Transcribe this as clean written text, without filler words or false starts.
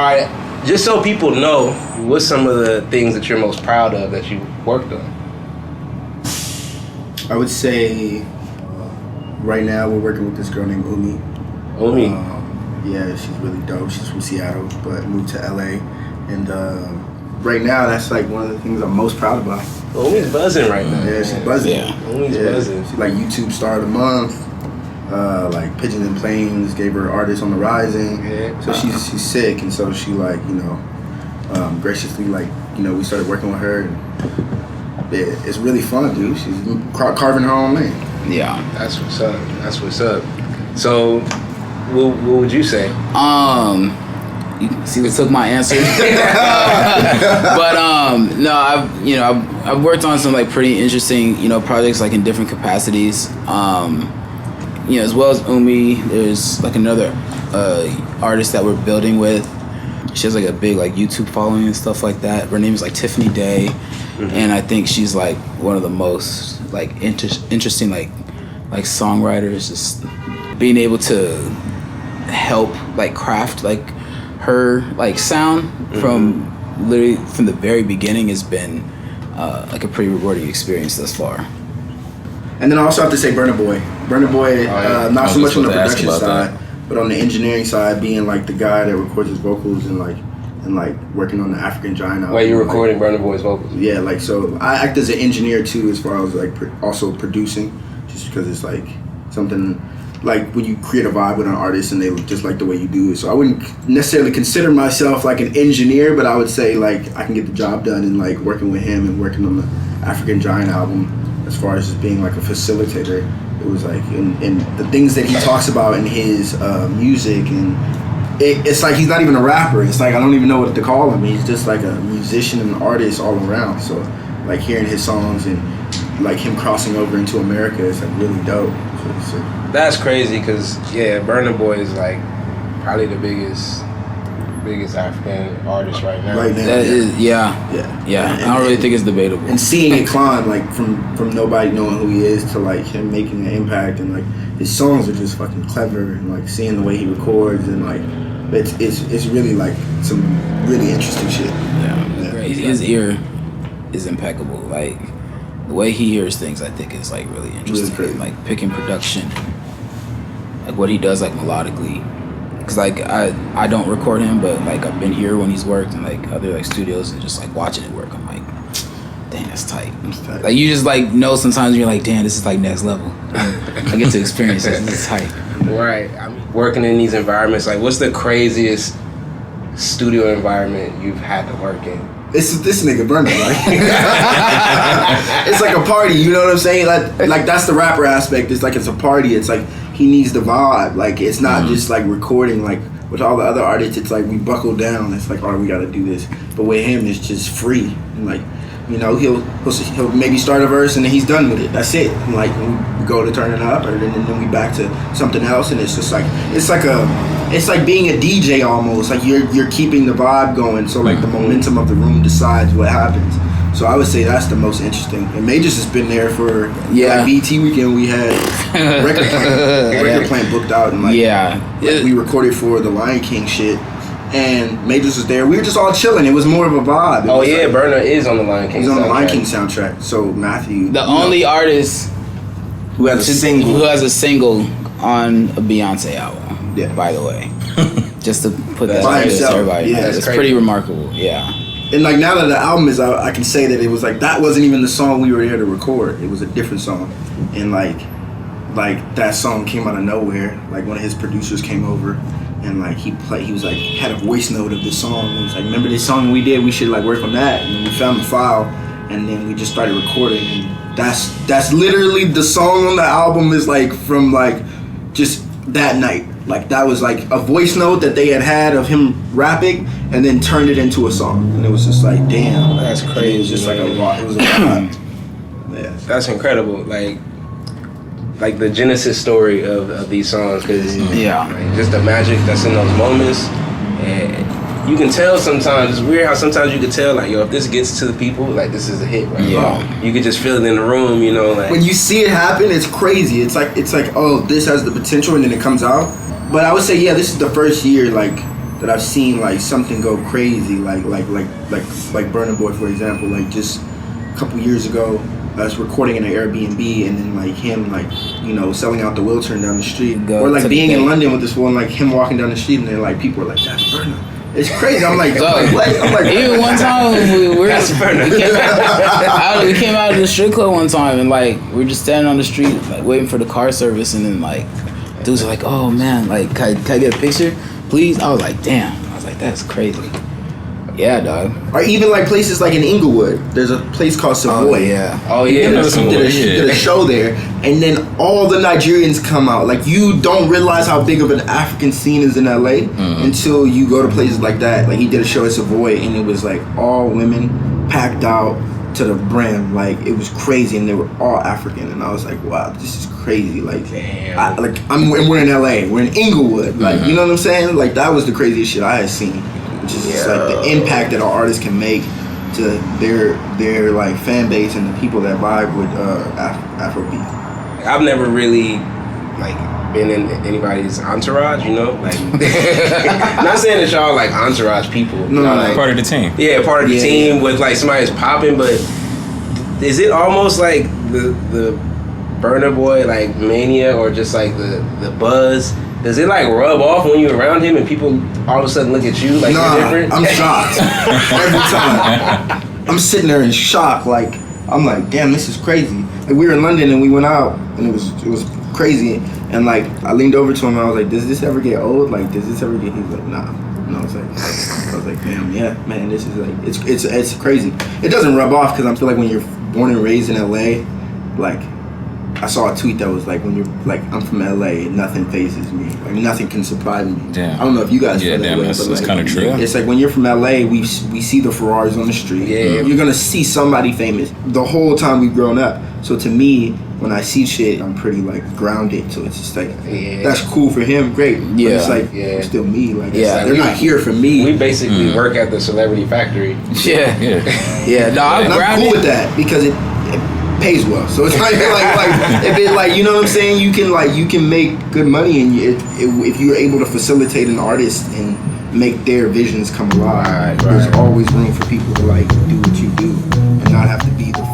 right, just so people know, what's some of the things that you're most proud of that you worked on? I would say right now we're working with this girl named Umi. Umi? Yeah, she's really dope. She's from Seattle, but moved to LA. And right now, that's like one of the things I'm most proud about. Umi's buzzing right now. Yeah, she's buzzing. Yeah, Umi's buzzing. She's like YouTube Star of the Month. Like Pigeons and Planes gave her Artist on the Rising. Yeah. So she's sick, and so she like, you know, graciously like, you know, we started working with her. And it's really fun, dude. She's carving her own lane. Yeah, that's what's up. That's what's up. So, what would you say? You see, they took my answer. But no, I've worked on some like pretty interesting, you know, projects like in different capacities. You know, as well as Umi, there's like another artist that we're building with. She has like a big like YouTube following and stuff like that. Her name is like Tiffany Day, and I think she's like one of the most like interesting like songwriters. Just being able to help like craft like her like sound from literally from the very beginning has been like a pretty rewarding experience thus far. And then I also have to say Burna Boy. Burna Boy, not so much on the production side, but on the engineering side, being like the guy that records his vocals and like working on the African Giant album. Wait, you're recording Burna Boy's vocals? Yeah, like so I act as an engineer too, as far as like also producing, just because it's like something like when you create a vibe with an artist and they just like the way you do it. So I wouldn't necessarily consider myself like an engineer, but I would say like I can get the job done and like working with him and working on the African Giant album. As far as just being like a facilitator, it was like, and the things that he talks about in his music, and it's like he's not even a rapper. It's like I don't even know what to call him. He's just like a musician and an artist all around. So like hearing his songs and like him crossing over into America is like really dope. So that's crazy because Burna Boy is like probably the biggest African artist right now. Right now, yeah. I don't really think it's debatable. And seeing it climb, like from nobody knowing who he is to like him making an impact, and like his songs are just fucking clever, and like seeing the way he records, and like it's really like some really interesting shit. Yeah. His ear is impeccable. Like the way he hears things, I think is like really interesting. Really like picking production, like what he does like melodically. Cause like I don't record him, but like I've been here when he's worked in like other like studios and just like watching it work. I'm like, dang, that's tight. Like you just like know sometimes you're like, damn, this is like next level. I get to experience this. This is tight. Right. I mean, working in these environments, like what's the craziest studio environment you've had to work in? It's this nigga Burna, right? It's like a party, you know what I'm saying? Like that's the rapper aspect. It's like it's a party. It's like he needs the vibe. Like it's not just like recording. Like with all the other artists, it's like we buckle down. It's like, all right, we got to do this. But with him, it's just free. And like, you know, he'll maybe start a verse and then he's done with it. That's it. And like we go to turn it up, and then we back to something else. And it's just like it's like being a DJ almost. Like you're keeping the vibe going. So like the momentum of the room decides what happens. So I would say that's the most interesting. And Mvjors has been there for like BT weekend. We had record plant booked out, and like we recorded for the Lion King shit. And Mvjors was there. We were just all chilling. It was more of a vibe. Burna is on the Lion King. He's on the Lion King soundtrack. So Matthew, the only artist who has a single on a Beyonce album. Yeah. By the way, just to put that out to everybody. Yeah, it's pretty remarkable. Yeah. And like now that the album is out, I can say that it was like that wasn't even the song we were here to record. It was a different song, and like that song came out of nowhere. Like one of his producers came over, and like he was like had a voice note of this song. He was like, "Remember this song we did? We should like work on that." And then we found the file, and then we just started recording. And that's literally the song on the album is like from like just that night. Like that was like a voice note that they had of him rapping, and then turned it into a song, and it was just like, damn, that's crazy. It was just like a lot. It was a lot. Yeah, that's incredible. Like the genesis story of these songs, because just the magic that's in those moments, and you can tell sometimes. It's weird how sometimes you can tell like, yo, if this gets to the people, like this is a hit, right? Yeah, you can just feel it in the room, you know. Like when you see it happen, it's crazy. It's like oh, this has the potential, and then it comes out. But I would say, this is the first year, like that I've seen like something go crazy, like Burna Boy, for example. Like just a couple years ago, I was recording in an Airbnb, and then like him, like, you know, selling out the wheelchair down the street, or like being in London with this one, like him walking down the street, and then like people are like, "That's Burna." It's crazy. I'm like, what? I'm like, even one time we came out of the strip club one time, and like we were just standing on the street, like waiting for the car service, and then like dudes are like, "Oh man, like can I get a picture, please?" I was like, "Damn!" I was like, "That's crazy." Yeah, dog. Or even like places like in Inglewood, there's a place called Savoy. Oh yeah. Did a show there, and then all the Nigerians come out. Like, you don't realize how big of an African scene is in LA until you go to places like that. Like, he did a show at Savoy, and it was like all women packed out to the brim. Like, it was crazy, and they were all African, and I was like, wow, this is crazy. Like, damn. We're in LA, we're in Inglewood. Like, you know what I'm saying? Like, that was the craziest shit I had seen. Which is just like the impact that our artists can make to their like fan base and the people that vibe with Afrobeat. I've never really like been in anybody's entourage, you know, like not saying that y'all like entourage people. No, like, part of the team. Yeah, part of the team with like somebody's popping, but is it almost like the Burna Boy like mania, or just like the buzz? Does it like rub off when you're around him and people all of a sudden look at you like you're different? I'm shocked every time. I'm sitting there in shock. Like, I'm like, damn, this is crazy. Like, we were in London and we went out, and it was crazy. And like, I leaned over to him and I was like, does this ever get old? Like, does this ever get? He's like, nah. And I was like, damn, yeah, man, this is like, it's crazy. It doesn't rub off because I feel like when you're born and raised in LA, like, I saw a tweet that was like, when you're like, I'm from LA, nothing phases me. Like, nothing can surprise me. Damn. I don't know if you guys feel that damn, way, that's but like, kind of true. It's like when you're from LA, we see the Ferraris on the street. Yeah. You're gonna see somebody famous the whole time we've grown up. So to me, when I see shit, I'm pretty like grounded. So it's just like, that's cool for him, great. Yeah. But it's like, it's still me. Like, they're not here for me. We basically work at the celebrity factory. Yeah. No, I'm cool with that because it pays well. So it's like if it like, you know what I'm saying, you can make good money, and if you're able to facilitate an artist and make their visions come alive, there's always room for people to like do what you do and not have to be the